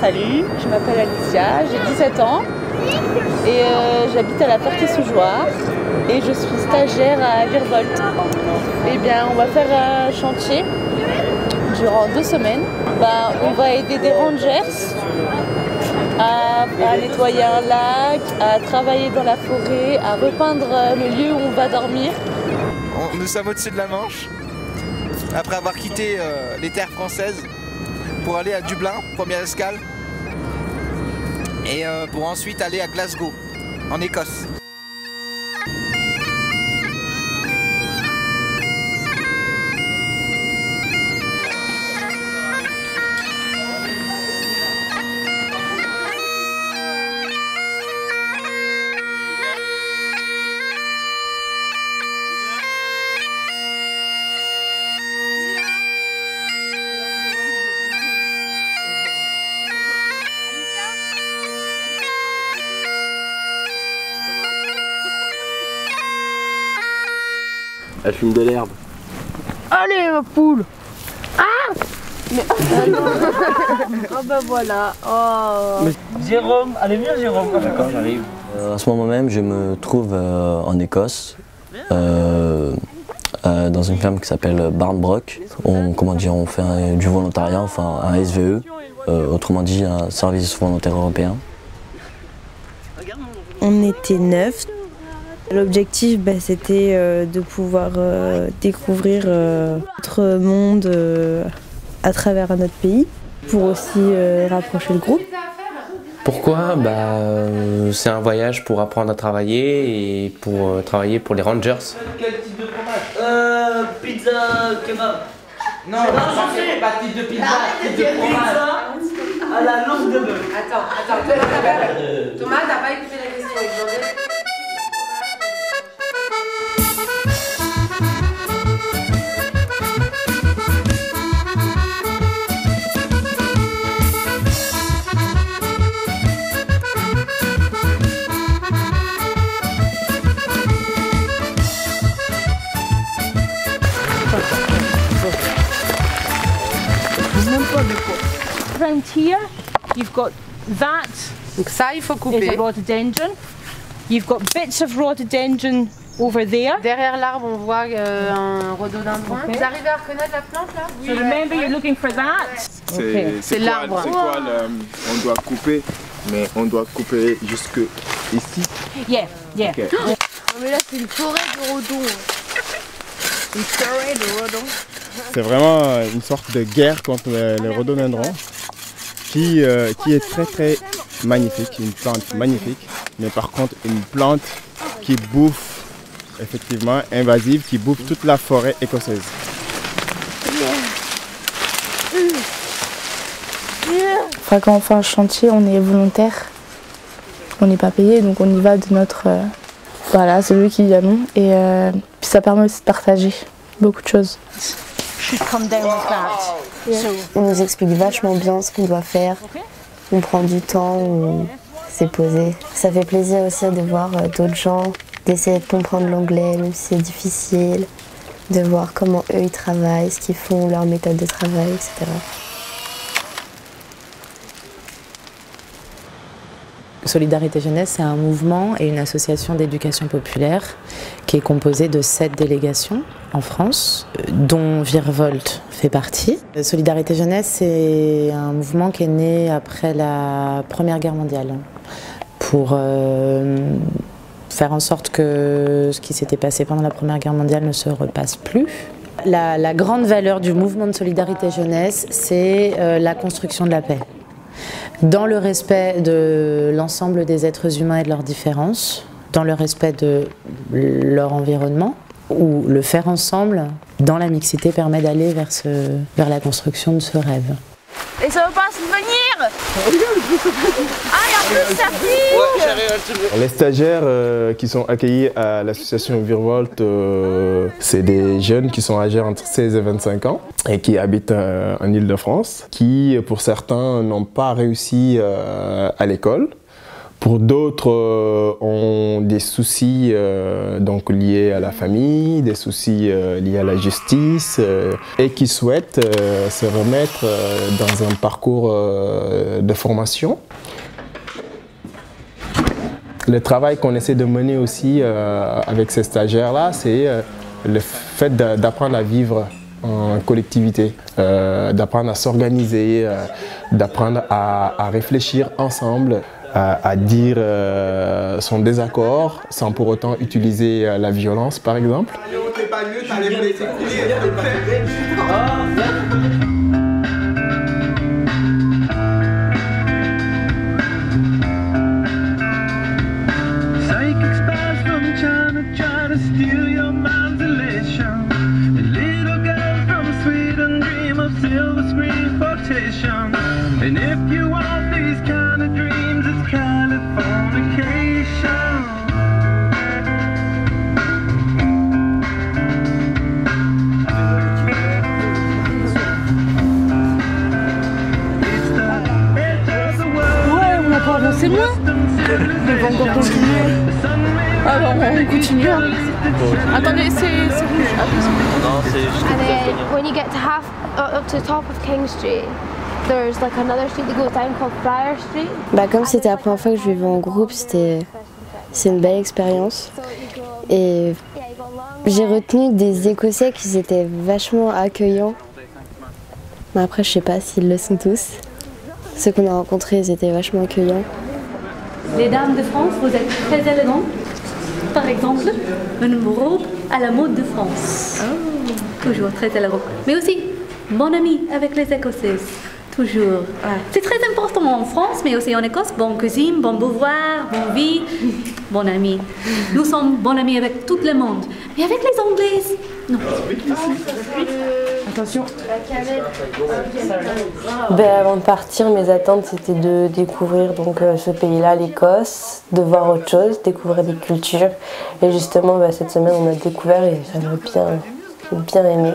Salut, je m'appelle Alicia, j'ai 17 ans et j'habite à la Ferté-sous-Jouarre et je suis stagiaire à Virvolt. Eh bien, on va faire un chantier durant 2 semaines. On va aider des rangers à nettoyer un lac, à travailler dans la forêt, à repeindre le lieu où on va dormir. Nous sommes au-dessus de la Manche, après avoir quitté les terres françaises pour aller à Dublin, première escale, et pour ensuite aller à Glasgow, en Écosse. Elle fume de l'herbe. Allez ma poule. Ah mais... Oh bah voilà. Oh. Jérôme, allez viens Jérôme. D'accord, j'arrive. À ce moment même, je me trouve en Écosse, dans une ferme qui s'appelle Barnbrook. On fait du volontariat, enfin un SVE, autrement dit un service volontaire européen. On était 9. L'objectif, c'était de pouvoir découvrir notre monde à travers notre pays, pour aussi rapprocher le groupe. Pourquoi? C'est un voyage pour apprendre à travailler et pour travailler pour les Rangers. Quel type de fromage? Pizza kebab. Non, pas type de pizza, type de fromage. À la langue de bœuf. Attends, Thomas, t'as pas écouté la question, il demandait. Around here, you've got that. Donc ça, il faut couper. Rhododendron. You've got bits of rhododendron over there. Derrière l'arbre, on voit un rhododendron. Okay. Vous arrivez à reconnaître la plante là? So remember, you're looking for that. C'est l'arbre. C'est quoi on doit couper, mais on doit couper jusque ici. Yeah. Okay. Non mais là, c'est une forêt de rhodons. Une forêt de rhodons. C'est vraiment une sorte de guerre contre les rhododendrons qui est très très magnifique, une plante magnifique, mais par contre une plante qui bouffe, effectivement invasive, qui bouffe toute la forêt écossaise. Enfin, quand on fait un chantier, on est volontaire, on n'est pas payé, donc on y va de notre... voilà, c'est lui qui dit non, et puis ça permet aussi de partager beaucoup de choses. On nous explique vachement bien ce qu'on doit faire. On prend du temps, on s'est posé. Ça fait plaisir aussi de voir d'autres gens, d'essayer de comprendre l'anglais, même si c'est difficile, de voir comment eux ils travaillent, ce qu'ils font, leur méthode de travail, etc. Solidarité Jeunesse, c'est un mouvement et une association d'éducation populaire qui est composée de 7 délégations en France, dont Virvolt fait partie. Solidarité Jeunesse, c'est un mouvement qui est né après la Première Guerre mondiale pour faire en sorte que ce qui s'était passé pendant la Première Guerre mondiale ne se repasse plus. La grande valeur du mouvement de Solidarité Jeunesse, c'est la construction de la paix. Dans le respect de l'ensemble des êtres humains et de leurs différences, dans le respect de leur environnement, ou le faire ensemble, dans la mixité, permet d'aller vers la construction de ce rêve. Et ça va pas se venir. Ah, et en plus ça pique. Les stagiaires qui sont accueillis à l'association Virvolt, c'est des jeunes qui sont âgés entre 16 et 25 ans et qui habitent en Île-de-France, qui pour certains n'ont pas réussi à l'école Pour d'autres, ont des soucis donc liés à la famille, des soucis liés à la justice et qui souhaitent se remettre dans un parcours de formation. Le travail qu'on essaie de mener aussi avec ces stagiaires-là, c'est le fait d'apprendre à vivre en collectivité, d'apprendre à s'organiser, d'apprendre à réfléchir ensemble, à dire son désaccord sans pour autant utiliser la violence par exemple. And if you want these kind of dreams, it's Californication. Ouais, on n'a pas avancé loin. On va encore continuer. Alors on continue. Attendez, c'est rouge. Non, c'est juste And then when you get to up to the top of King Street, there's like another street that goes down called Friar Street. Bah, comme c'était la première fois que je vivais en groupe, c'est une belle expérience. Et j'ai retenu des Écossais qui étaient vachement accueillants. Mais après, je sais pas s'ils le sont tous. Ceux qu'on a rencontrés, ils étaient vachement accueillants. Les dames de France, vous êtes très élégantes. Par exemple, une robe à la mode de France. Toujours très élégant. Mais aussi, bon ami avec les Écossaises. Toujours. C'est très important en France, mais aussi en Écosse. Bonne cuisine, bon beauvoir, bonne vie, bon ami. Nous sommes bons amis avec tout le monde. Mais avec les Anglaises, non. Attention. Ben, avant de partir, mes attentes c'était de découvrir donc, ce pays-là, l'Écosse, de voir autre chose, découvrir des cultures. Et justement, ben, cette semaine, on a découvert et j'ai bien aimé.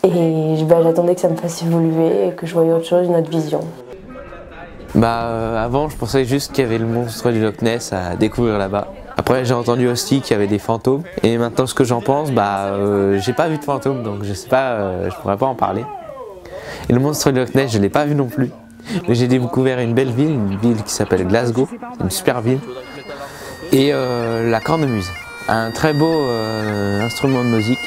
Et ben, j'attendais que ça me fasse évoluer et que je voyais autre chose, une autre vision. Avant, je pensais juste qu'il y avait le monstre du Loch Ness à découvrir là-bas. Après, j'ai entendu aussi qu'il y avait des fantômes. Et maintenant, ce que j'en pense, j'ai pas vu de fantômes, donc je sais pas, je pourrais pas en parler. Et le monstre du Loch Ness, je l'ai pas vu non plus. Mais j'ai découvert une belle ville, une ville qui s'appelle Glasgow, une super ville. Et la cornemuse, un très beau instrument de musique.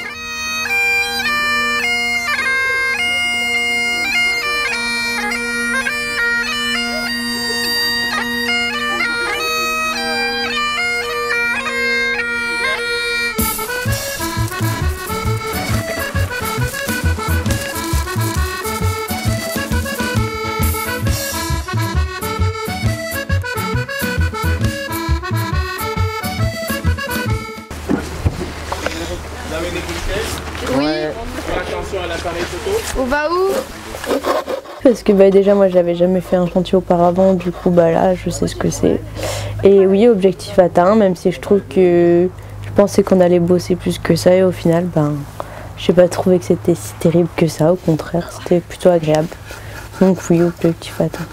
Oui. Attention à l'appareil photo. On va où? Parce que bah, déjà moi j'avais jamais fait un chantier auparavant, du coup bah, là je sais ce que c'est. Et oui, objectif atteint, même si je trouve que je pensais qu'on allait bosser plus que ça et au final ben, j'ai pas trouvé que c'était si terrible que ça, au contraire c'était plutôt agréable. Donc oui, objectif atteint.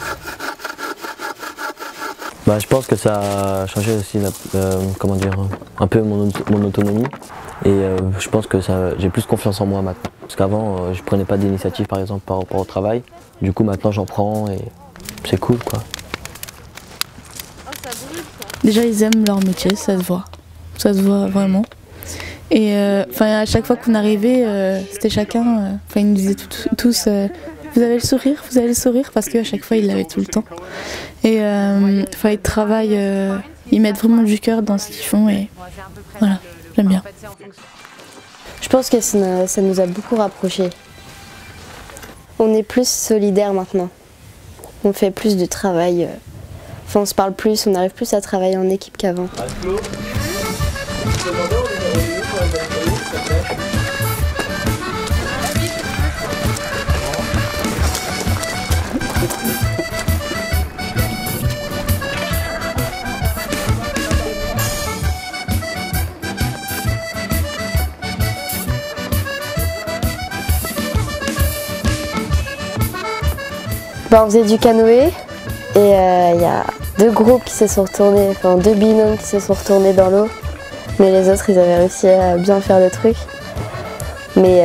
Bah, je pense que ça a changé aussi comment dire, un peu mon autonomie et je pense que j'ai plus confiance en moi maintenant. Parce qu'avant je prenais pas d'initiative par exemple par rapport au travail. Du coup maintenant j'en prends et c'est cool quoi. Déjà ils aiment leur métier, ça se voit vraiment. Et à chaque fois qu'on arrivait, c'était chacun, ils nous disaient tous vous avez le sourire parce qu'à chaque fois ils l'avaient tout le temps. Et ils travaillent, ils mettent vraiment du cœur dans ce qu'ils font et voilà, j'aime bien. Je pense que ça nous a beaucoup rapprochés. On est plus solidaires maintenant. On fait plus de travail. On se parle plus, on arrive plus à travailler en équipe qu'avant. On faisait du canoë et il y a 2 groupes qui se sont retournés, enfin 2 binômes qui se sont retournés dans l'eau. Mais les autres, ils avaient réussi à bien faire le truc. Mais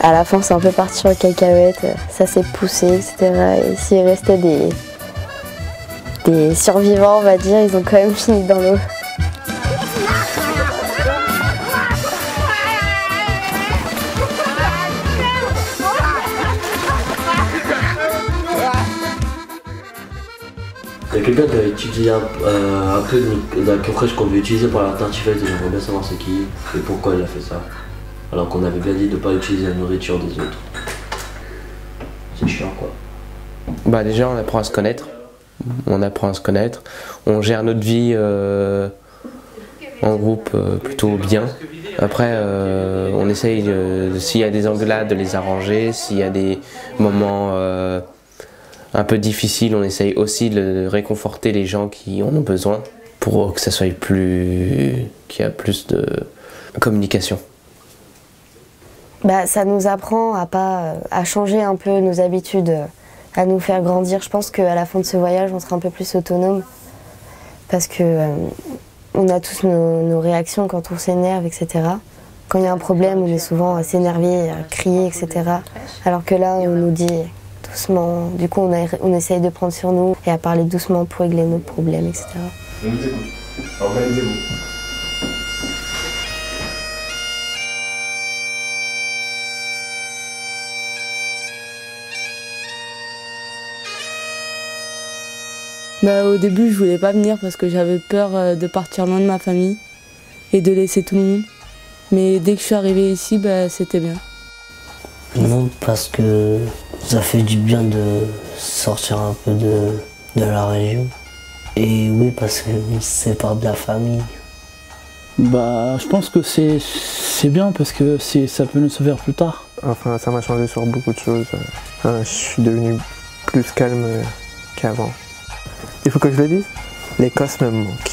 à la fin, c'est un peu parti en cacahuète. Ça s'est poussé, etc. Et s'il restait des survivants, on va dire, ils ont quand même fini dans l'eau. Il y a quelqu'un qui a utilisé un peu de la crème fraîche qu'on devait utiliser pour la tartiflette et j'aimerais bien savoir c'est qui et pourquoi il a fait ça. Alors qu'on avait bien dit de ne pas utiliser la nourriture des autres. C'est chiant quoi. Bah déjà on apprend à se connaître. On gère notre vie en groupe plutôt bien. Après on essaye, s'il y a des engueulades, de les arranger. S'il y a des moments un peu difficile, on essaye aussi de réconforter les gens qui en ont besoin pour que ça soit qu'il y a plus de communication. Bah, ça nous apprend à changer un peu nos habitudes, à nous faire grandir. Je pense qu'à la fin de ce voyage, on sera un peu plus autonome parce que on a tous nos réactions quand on s'énerve, etc. Quand il y a un problème, on est souvent à s'énerver, à crier, etc. Alors que là, on nous dit doucement. Du coup, on essaye de prendre sur nous et à parler doucement pour régler nos problèmes, etc. On vous écoute. Organisez-vous. Bah, au début, je voulais pas venir parce que j'avais peur de partir loin de ma famille et de laisser tout le monde. Mais dès que je suis arrivée ici, bah, c'était bien. Non, parce que ça fait du bien de sortir un peu de la région. Et oui, parce qu'on se sépare de la famille. Bah, je pense que c'est bien parce que ça peut nous sauver plus tard. Enfin, ça m'a changé sur beaucoup de choses. Je suis devenu plus calme qu'avant. Il faut que je le dise, l'Écosse me manque.